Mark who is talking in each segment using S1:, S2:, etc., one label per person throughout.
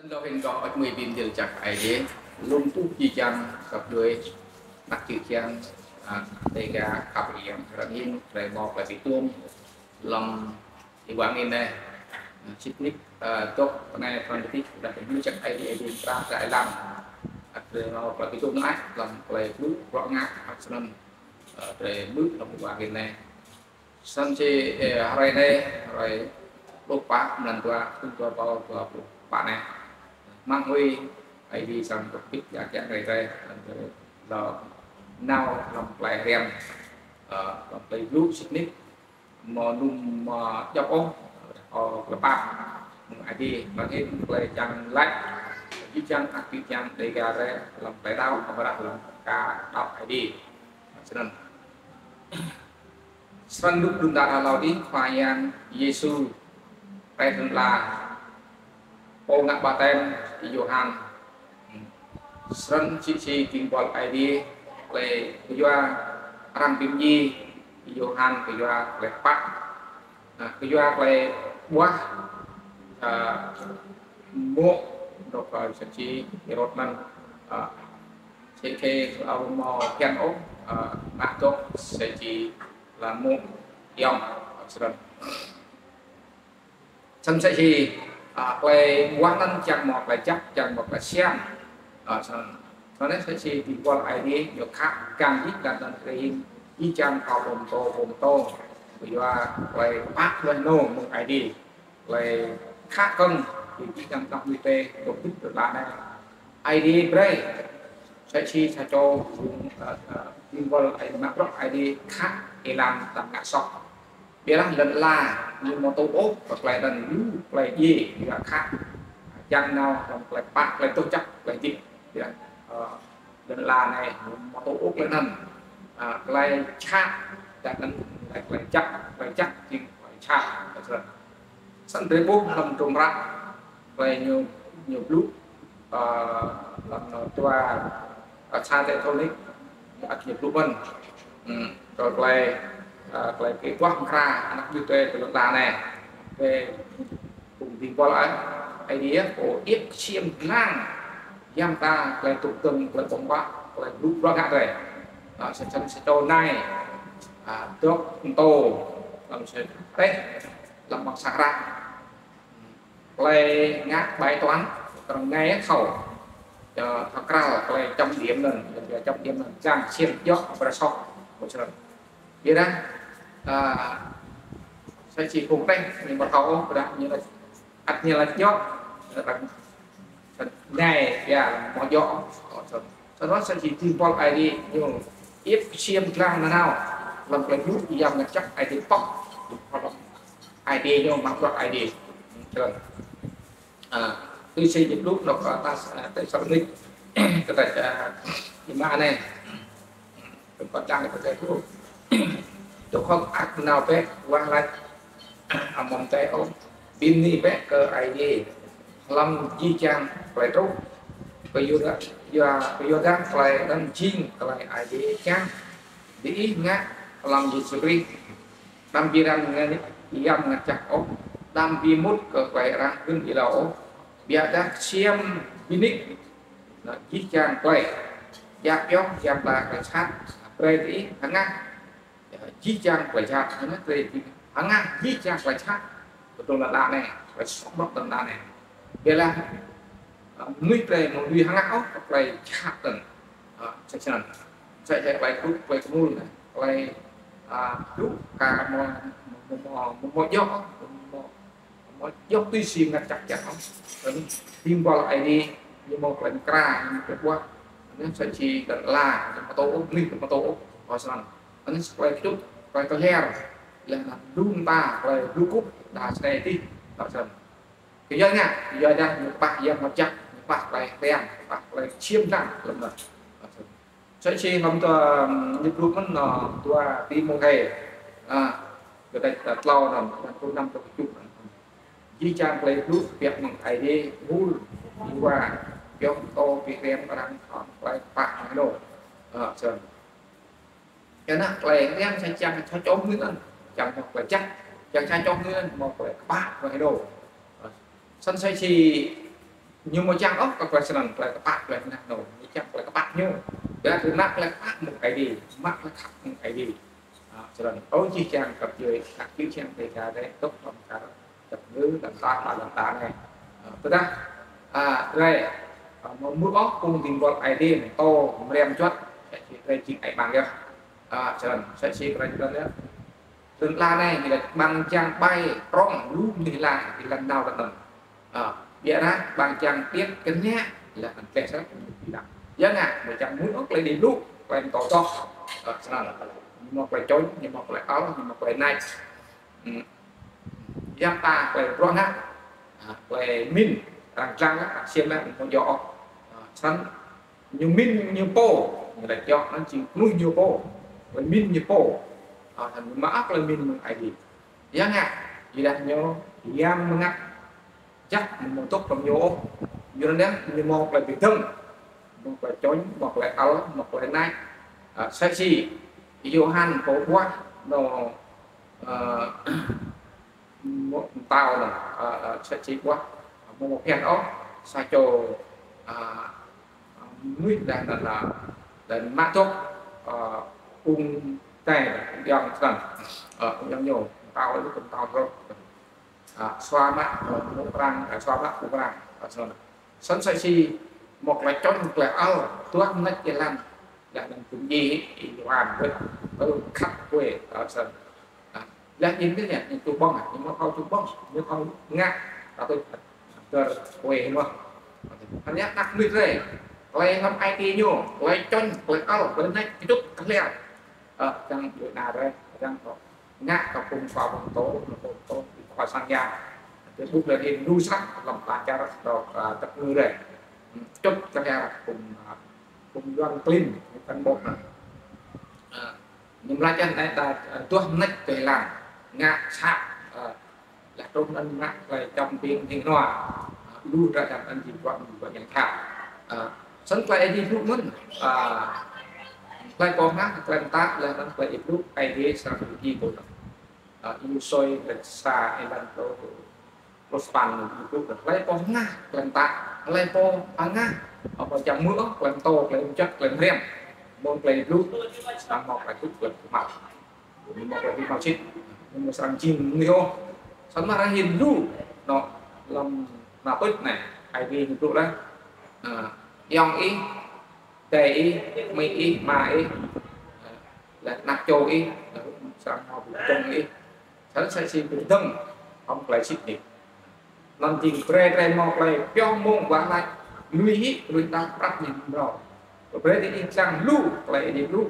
S1: เราเห็นก็อัดมือบินเดียวจากไอเดียลงตู้จีจังกับด้วยนักจีจังในการขับเรียนระดับในบอกไปสิตุ้มลำอีกวันนี้เนี่ยชิดนิดตกในตอนที่ได้เป็นผู้จัดไอเดียปราศรัยลำอัดเลยเราไปตุ้มน้อยลำไปรู้เพราะงักอัดสนั่นเลยbướcลำอีกวันนี้เนี่ยสันเจอะไรเนี่ยอะไรลูกป้ามันตัวคุณตัวเบาตัวป้าเนี่ย mang huy ai đi sang tập biết giá cả này đây là nào làm lại rèm làm lại lúc xịt nít mà nung mà dọc ống là ba ai đi mà thêm lại chẳng lại chỉ chẳng ác chỉ chẳng để ra đây làm lại đau và đặt làm cả đọc ai đi cho nên sang lúc đun đà là đi khoai ăn Giêsu tên là ô ngã ba tem Johan sân chi kinh bol ID le kujua rang bimji Johan kujua le pak kujua le buah mo dok chi rot man CK au mo ken ốc nát dok sẽ chi là mo yong sân sẽ chi về quán năng chẳng một là chắc chẳng một là xem cho nên sẽ chỉ thì qua lại đi được khác càng ít là đơn hình y chang họ bồn tô vìว่าvề phát lên nô một ai đi về khác cân thì chỉ cần đọc như thế được biết được là này ai đi đây sẽ chỉ cho nhưng qua lại map rock ai đi khác để làm tầm ngã sọc biết là lần là như mô tô ốp hoặc là lần lại gì là khác chẳng nào lại bạc lại tô chắc lại gì lần là này mô tô ốp lên hẳn lại chắc lại chắc thì lại chắc sẵn tới bố hầm trùng rắc về nhiều lúc tòa xa tại thôn lịch nhiều lúc vân rồi lại cái quát ra nó như thế từ lần này về cùng tình qua lại ai đi của ít chiêm lang giam ta lại tụ từng lại bóng bát lại lúc ra ngã rồi sẽ cho này tước tô làm sẽ tết làm bằng sạc ra lại ngã bài toán còn nghe khẩu thật ra là lại trong điểm lần trang chiêm gió và sau một lần vậy đó sẽ chỉ cùng đây mình bắt đầu như là ăn như là nhóc này và mỏ gió sau đó sẽ chỉ tìm qua ai đi nhưng ít xiêm lang là nào làm cái lúc dòng là chắc ai đi pop hoặc là ai đi nhưng mà mặc ai đi rồi tôi xây dựng lúc nó có ta tại sao đi cái tại thì mà này có trang cái cái lúc tôi không ác nào bé qua lại mong tay ông pin đi bé cơ ai đi làm chi chăng phải tốt bây giờ đang phải đang chiên lại ai đi chăng đi ngã làm gì xử lý đam bi rằng nghe yam ngặt chặt ốc đam bi mút cơ phải ra gần gì đâu bịa đã xem pinic chi chăng phải giáp gió giáp là cái sát về đi thằng ngã chi chang phải chặt nó về thì hàng ngàn chi chang phải chặt tôi là đạn này phải sót bóc tầm đạn này vậy là nuôi về một nuôi hàng ngàn ốc về chặt tầm sẽ phải lúc về nuôi này về lúc cả một dốc tuy xìm là chặt không tim qua lại đi như một lần cra như quá nó sẽ chỉ là một tô linh một tô và xong anh sẽ quay chút quay cái heo là đun ta quay đu cúc đã này đi tạo thành cái giờ nha giờ đang một bạc giờ một chắc một bạc này đen bạc này chiêm ra lần lượt sẽ chi không cho những lúc nó tua tim một ngày cái đây là lâu rồi tôi năm tôi chụp di trang lấy lúc việc bằng thầy đi vui đi qua việc to việc em đang còn quay bạc này rồi rồi cho nó lại em sẽ chẳng cho chó người lên chẳng hoặc là chắc chẳng cho người lên một là ba vài đồ sân say chi nhưng mà chẳng ốc các sân là các bạn là nổ chắc là các bạn nhớ đóคือมักและพักmột cái gìมักและขับmột cái gì cho nên tối chi trang cập dưới các chữ trang để cả đấy tốt trong cả tập ngữ làm ta này tôi đã đây một mũi óc cùng tình gọi ai đi to rem chót sẽ chỉ đây chính ảnh bằng kia cho nên sẽ chỉ cái đó tương la này thì là bằng trang bay rong luôn thì lần nào là tầm vậy đó bằng trang tiếp cái nhé là mình kẹt sát giá ngạc mà chẳng muốn ốc lại đi lúc quen tỏ to sao là một lại chối nhưng một lại áo nhưng một lại này giáp ta lại ron á lại min rằng trang á xem lại một giỏ sẵn nhưng min như po lại chọn nó chỉ nuôi nhiều po lại min như po thành mã là min một ai gì giá ngạc gì đặt nhau giam ngạc chắc một tốt trong nhô như đó như một là bị thương một là chối một là áo một là này sai chi Johan có quá nó một tàu là sai chi quá một phen ốc sai cho nuôi đang là mát tốt cùng tay dòng dần dòng nhiều tàu ấy cũng tàu rồi xoa mắt một răng xoa mắt một răng sẵn sai chi một là cho một là áo tuốt mất cái làm là mình cũng gì làm với khách quê ở sân là những cái này những tụ bông nhưng mà không tụ bông nhưng không ngắt tôi quê đúng không anh nhắc đặc biệt rồi lấy năm IT nhiều lấy chân lấy áo lấy này cái chút cái leo trong buổi nào đây đang có ngắt có cùng vào bằng tố khỏi sang nhà cái bút là hình nuôi sắc làm ta cho nó tập ngư đây chút cho ra cùng doan clean phần một nhưng lại chân này ta tuôn nách về làm ngã sạc là trong ân ngã về trong tiếng hình hòa lưu ra làm ân gì quận và nhận thảo sân play đi lúc mất play có ngã play tác là nó play lúc ai đi sang gì của nó yêu soi là xa em đang có span lúc play có ngã play tác play có ngã ở trong mưa làm to làm chắc làm rem môn play blue sang một là chút lần mặt một là đi màu chít nhưng mà sang chim nhiều sẵn mà ra hình blue nó làm là tốt này ai vì như vậy đấy dòng ý tề ý mi ý mà ý là nạp châu ý sang học trong ý sẵn sẽ xin bình thân không lại xịt đi làm gì pre một lại cho môn quá lại lui lui ta bắt nhìn rồi rồi thì chẳng lưu lại đi lưu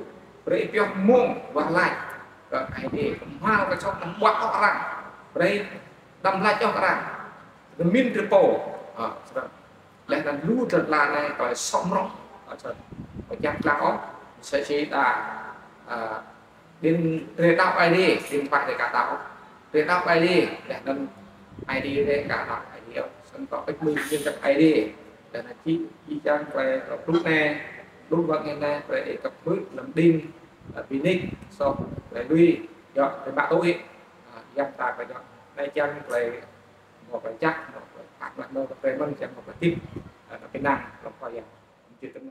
S1: rồi cho môn và lại rồi ai để hoa cái trong nó quá họ rằng đây đâm lại cho rằng min triple lại là lưu thật là này gọi xong rồi và chắc là sẽ chỉ là đến để đọc ID điện thoại để cả tạo để đọc ID để nâng ID để cả đọc ID sẵn có cách minh trên các ID để là chi trang về lúc này lúc vào ngày nay về cập bước làm đinh vì ninh so để lui dọn để bạn tôi dân ta phải dọn đây trang về một phải chắc một phải là nơi về mình chẳng một phải tiếp là cái năng nó coi dạng chưa tính